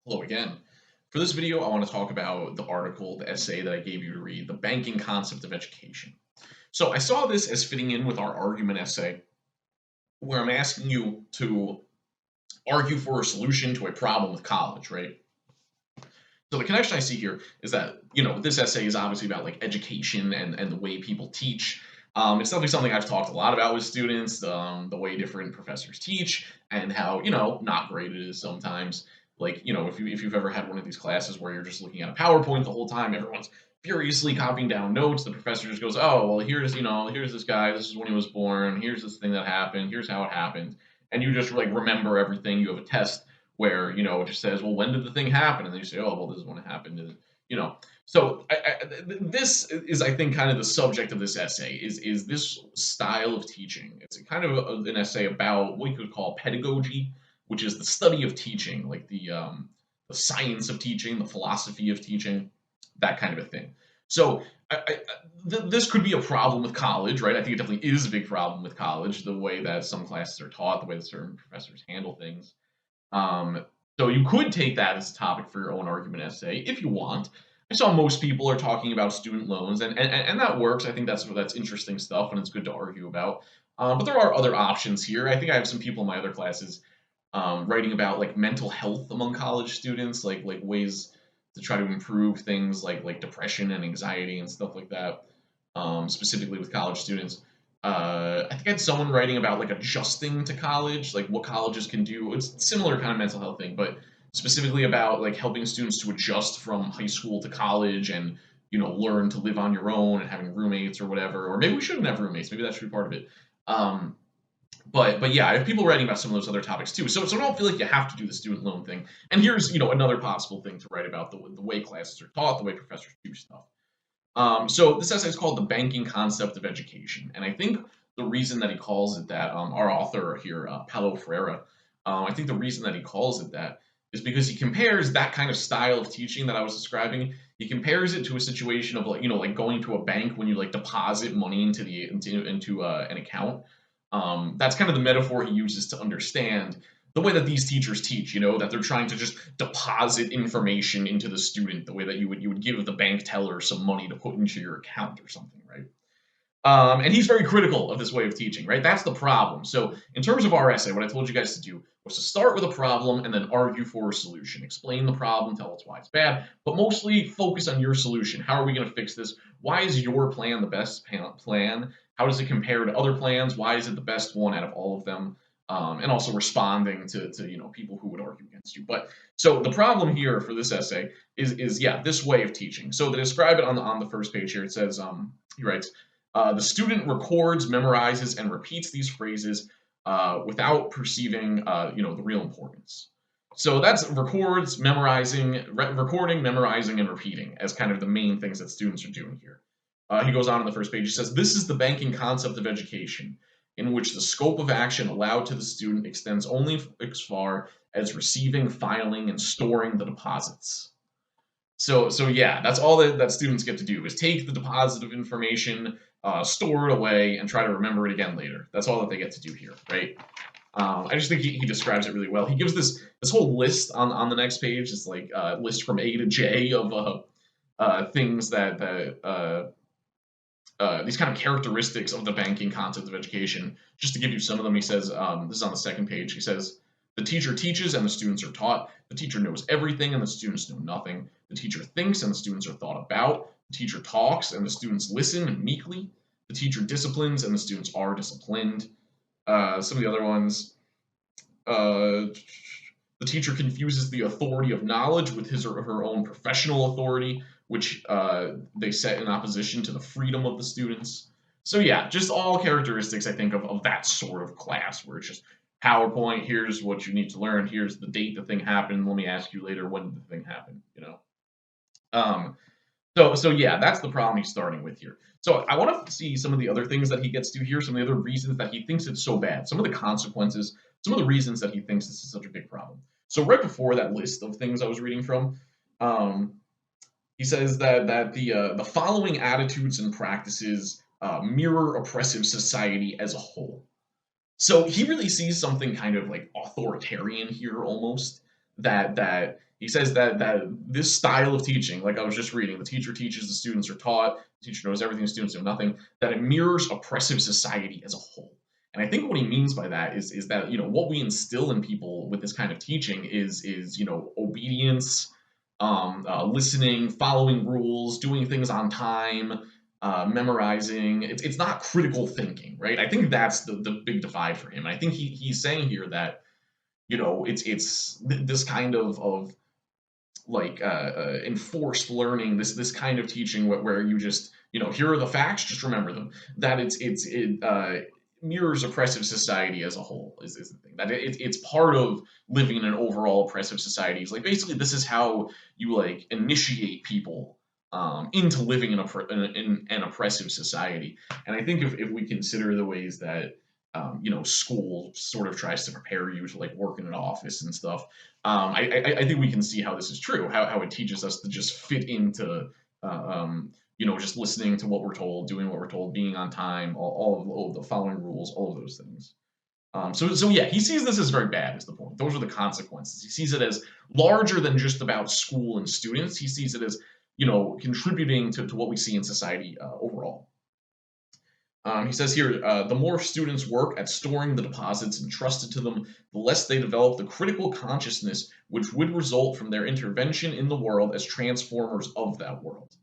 Hello again. For this video, I want to talk about the article, the essay that I gave you to read, The Banking Concept of Education. So I saw this as fitting in with our argument essay, where I'm asking you to argue for a solution to a problem with college, right? So the connection I see here is that, this essay is obviously about like education and the way people teach. It's definitely something I've talked a lot about with students, the way different professors teach and how, not great it is sometimes. Like, if you've ever had one of these classes where you're just looking at a PowerPoint the whole time, everyone's furiously copying down notes. The professor just goes, oh, well, here's this guy. This is when he was born. Here's this thing that happened. Here's how it happened. And you just like remember everything. You have a test where it just says, well, when did the thing happen? And then you say, oh, well, this is when it happened. And, so this is, I think, kind of the subject of this essay is this style of teaching. It's kind of an essay about what you could call pedagogy, which is the study of teaching, like the science of teaching, the philosophy of teaching, that kind of a thing. So this could be a problem with college, right? I think it definitely is a big problem with college, the way that some classes are taught, the way that certain professors handle things. Um, so you could take that as a topic for your own argument essay if you want. I saw most people are talking about student loans, and that works. I think that's interesting stuff, and it's good to argue about. But there are other options here. I think I have some people in my other classes writing about like mental health among college students, like ways to try to improve things like depression and anxiety and stuff like that, specifically with college students. I think I had someone writing about like adjusting to college, like what colleges can do. It's similar kind of mental health thing, but specifically about like helping students to adjust from high school to college and learn to live on your own and having roommates or whatever. Or maybe we shouldn't have roommates. Maybe that should be part of it. Um, but yeah, I have people writing about some of those other topics too. So don't feel like you have to do the student loan thing. And here's another possible thing to write about the way classes are taught, the way professors do stuff. So this essay is called The Banking Concept of Education. And I think the reason that he calls it that, our author here, Paulo Freire, I think the reason that he calls it that is because he compares that kind of style of teaching that I was describing. He compares it to a situation of like going to a bank when you like deposit money into an account. That's kind of the metaphor he uses to understand the way that these teachers teach, that they're trying to just deposit information into the student, the way that you would give the bank teller some money to put into your account or something, right? And he's very critical of this way of teaching, right? That's the problem. So, in terms of our essay, what I told you guys to do was to start with a problem and then argue for a solution. Explain the problem, tell us why it's bad, but mostly focus on your solution. How are we going to fix this? Why is your plan the best plan? How does it compare to other plans? Why is it the best one out of all of them? And also responding to people who would argue against you. But so the problem here for this essay is yeah, this way of teaching. So to describe it on the first page here, it says he writes. The student records, memorizes, and repeats these phrases without perceiving, the real importance. So that's records, recording, memorizing, and repeating as kind of the main things that students are doing here. He goes on the first page. He says, "This is the banking concept of education, in which the scope of action allowed to the student extends only as far as receiving, filing, and storing the deposits." So yeah, that's all that students get to do is take the deposit of information, store it away, and try to remember it again later. That's all that they get to do here, right? I just think he describes it really well. He gives this whole list on the next page. It's like a list from A to J of things that these kind of characteristics of the banking concept of education. Just to give you some of them, he says, this is on the second page. He says, the teacher teaches and the students are taught. The teacher knows everything and the students know nothing. The teacher thinks and the students are thought about. The teacher talks and the students listen meekly. The teacher disciplines and the students are disciplined. Some of the other ones. The teacher confuses the authority of knowledge with his or her own professional authority, which they set in opposition to the freedom of the students. So yeah, just all characteristics, I think, of that sort of class, where it's just PowerPoint, here's what you need to learn, here's the date the thing happened, let me ask you later when did the thing happen. Um, so yeah, that's the problem he's starting with here. So I want to see some of the other things that he gets to here, some of the other reasons that he thinks it's so bad, some of the consequences, some of the reasons that he thinks this is such a big problem. So right before that list of things I was reading from, um, he says that the following attitudes and practices mirror oppressive society as a whole. So he really sees something kind of like authoritarian here almost, that He says that this style of teaching, like I was just reading, the teacher teaches, the students are taught, the teacher knows everything, the students know nothing, that it mirrors oppressive society as a whole. And I think what he means by that is that what we instill in people with this kind of teaching is obedience, listening, following rules, doing things on time, memorizing. It's not critical thinking, right? I think that's the big divide for him. And I think he's saying here that this kind of like enforced learning, this kind of teaching where you just here are the facts, just remember them. That it mirrors oppressive society as a whole is the thing. That it's part of living in an overall oppressive society. It's like basically this is how you like initiate people into living in an oppressive society. And I think if we consider the ways that school sort of tries to prepare you to like work in an office and stuff. I think we can see how this is true. How it teaches us to just fit into, just listening to what we're told, doing what we're told, being on time, all of the following rules, all of those things. So yeah, he sees this as very bad. Is the point? Those are the consequences. He sees it as larger than just about school and students. He sees it as contributing to what we see in society overall. He says here, the more students work at storing the deposits entrusted to them, the less they develop the critical consciousness which would result from their intervention in the world as transformers of that world.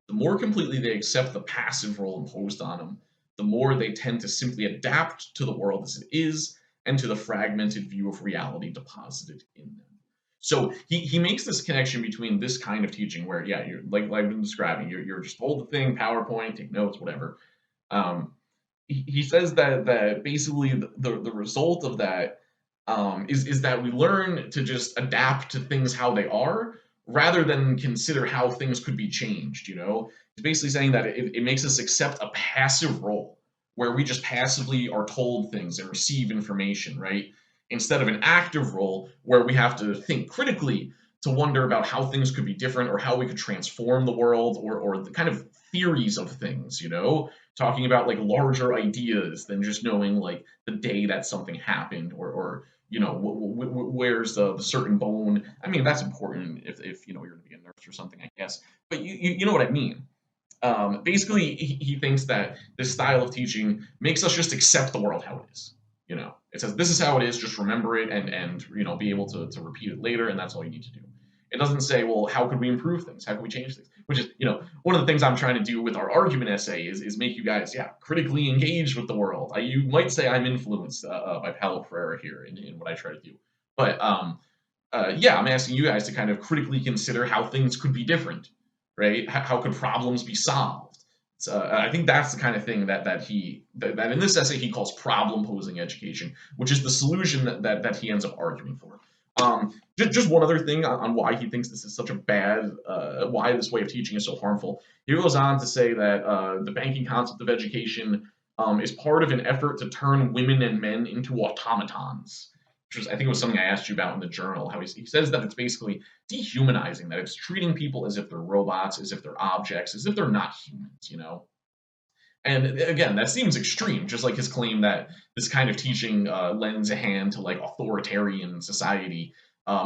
The more completely they accept the passive role imposed on them, the more they tend to simply adapt to the world as it is and to the fragmented view of reality deposited in them. So he makes this connection between this kind of teaching where, yeah, you're like I've been describing, you're just hold the thing, PowerPoint, take notes, whatever. He says that basically the result of that is that we learn to just adapt to things how they are rather than consider how things could be changed. It's basically saying that it makes us accept a passive role where we just passively are told things and receive information, right? Instead of an active role where we have to think critically to wonder about how things could be different or how we could transform the world or the kind of theories of things, talking about like larger ideas than just knowing like the day that something happened or where's the certain bone. I mean, that's important if you're going to be a nurse or something, I guess. But you know what I mean. Basically, he thinks that this style of teaching makes us just accept the world how it is. It says this is how it is. Just remember it and be able to repeat it later, and that's all you need to do. It doesn't say, well, how could we improve things? How can we change things? Which is, one of the things I'm trying to do with our argument essay is make you guys, critically engage with the world. You might say I'm influenced by Paulo Freire here in what I try to do. But I'm asking you guys to kind of critically consider how things could be different, right? How could problems be solved? I think that's the kind of thing that in this essay he calls problem posing education, which is the solution that he ends up arguing for. Just one other thing on why he thinks this is such a bad, why this way of teaching is so harmful. He goes on to say that the banking concept of education is part of an effort to turn women and men into automatons, which was, I think it was something I asked you about in the journal, how he says that it's basically dehumanizing, that it's treating people as if they're robots, as if they're objects, as if they're not humans. And again, that seems extreme, just like his claim that this kind of teaching lends a hand to like authoritarian society.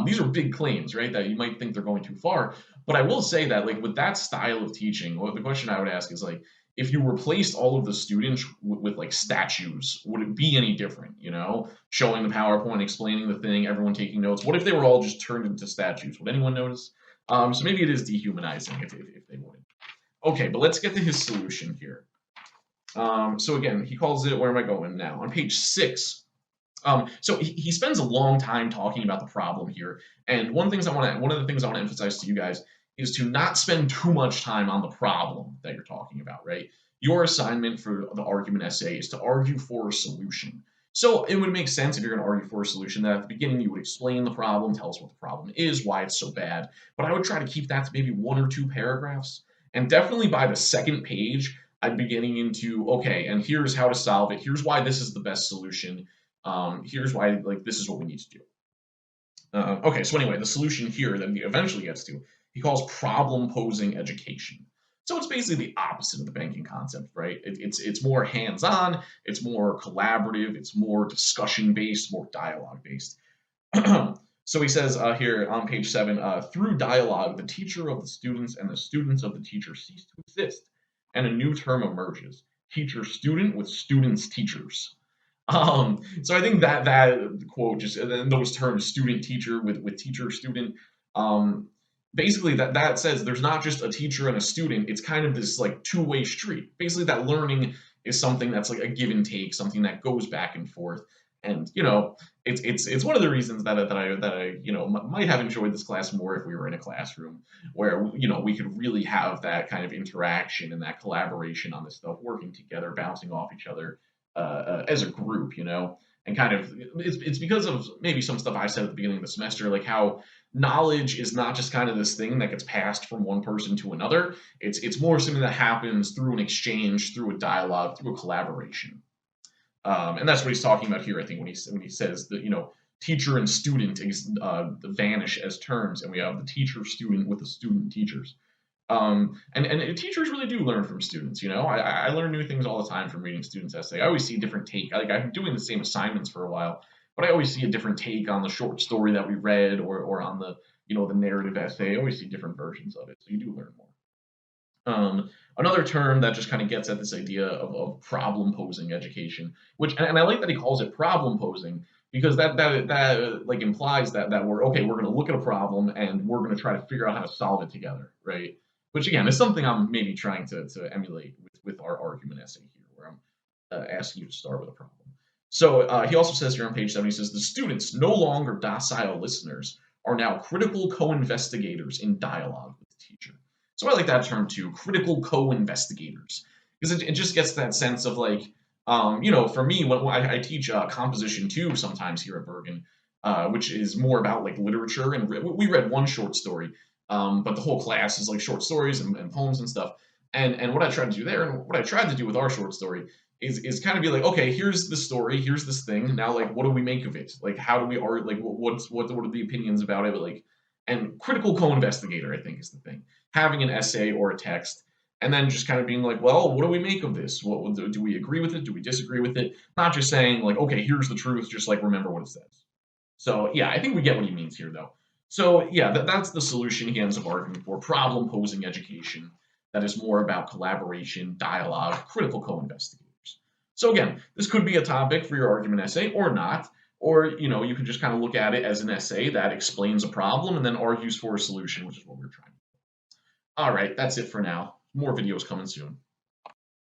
These are big claims, right? That you might think they're going too far. But I will say that like with that style of teaching, the question I would ask is like, if you replaced all of the students with like statues, would it be any different? Showing the PowerPoint, explaining the thing, everyone taking notes. What if they were all just turned into statues? Would anyone notice? So maybe it is dehumanizing if they would. Okay, but let's get to his solution here. So again, he calls it, where am I going now? On page 6. So he spends a long time talking about the problem here. And one of the things I want to emphasize to you guys is to not spend too much time on the problem that you're talking about, right? Your assignment for the argument essay is to argue for a solution. So it would make sense if you're going to argue for a solution that at the beginning you would explain the problem, tell us what the problem is, why it's so bad. But I would try to keep that to maybe 1 or 2 paragraphs. And definitely by the second page, I'd be getting into, okay, and here's how to solve it. Here's why this is the best solution. Here's why, like, this is what we need to do. Okay, so anyway, the solution here that he eventually gets to, he calls problem-posing education. So it's basically the opposite of the banking concept, right? It's more hands-on, it's more collaborative, it's more discussion-based, more dialogue-based. So he says here on page 7, through dialogue, the teacher of the students and the students of the teacher cease to exist, and a new term emerges: teacher-student with students-teachers. So I think that quote just and those terms, student teacher with teacher student, um, basically that says there's not just a teacher and a student. It's kind of this like two-way street. Basically, that learning is something that's like a give and take, something that goes back and forth. And it's one of the reasons that I might have enjoyed this class more if we were in a classroom where we could really have that kind of interaction and that collaboration on this stuff, working together, bouncing off each other as a group, and kind of it's because of maybe some stuff I said at the beginning of the semester, like how knowledge is not just kind of this thing that gets passed from one person to another. It's more something that happens through an exchange, through a dialogue, through a collaboration. And that's what he's talking about here, I think, when he says that teacher and student vanish as terms, and we have the teacher student with the student teachers. And teachers really do learn from students. I learn new things all the time from reading students' essay. I always see a different take. Like I've been doing the same assignments for a while, but I always see a different take on the short story that we read, or on the narrative essay. I always see different versions of it, so you do learn more. Another term that just kind of gets at this idea of problem posing education, which and I like that he calls it problem posing, because that like implies that we're going to look at a problem and we're going to try to figure out how to solve it together, right? Which again is something I'm maybe trying to emulate with our argument essay here, where I'm asking you to start with a problem. So he also says here on page 7, he says the students, no longer docile listeners, are now critical co-investigators in dialogue with the teacher. So I like that term too, critical co-investigators, because it just gets that sense of like, for me, when I teach composition 2 sometimes here at Bergen, which is more about like literature, and we read one short story, but the whole class is like short stories and poems and stuff. And what I tried to do there, and what I tried to do with our short story, is kind of be like, okay, here's the story, here's this thing. Now, like, what do we make of it? Like, how do we art? Like, what are the opinions about it? Like, and critical co-investigator, I think, is the thing. Having an essay or a text, and then just kind of being like, well, what do we make of this? What do we agree with it? Do we disagree with it? Not just saying like, okay, here's the truth. Just like remember what it says. So yeah, I think we get what he means here, though. So yeah, that's the solution he ends up arguing for: problem posing education that is more about collaboration, dialogue, critical co-investigators. So again, this could be a topic for your argument essay or not, or you can just kind of look at it as an essay that explains a problem and then argues for a solution, which is what we're trying. All right, that's it for now. More videos coming soon.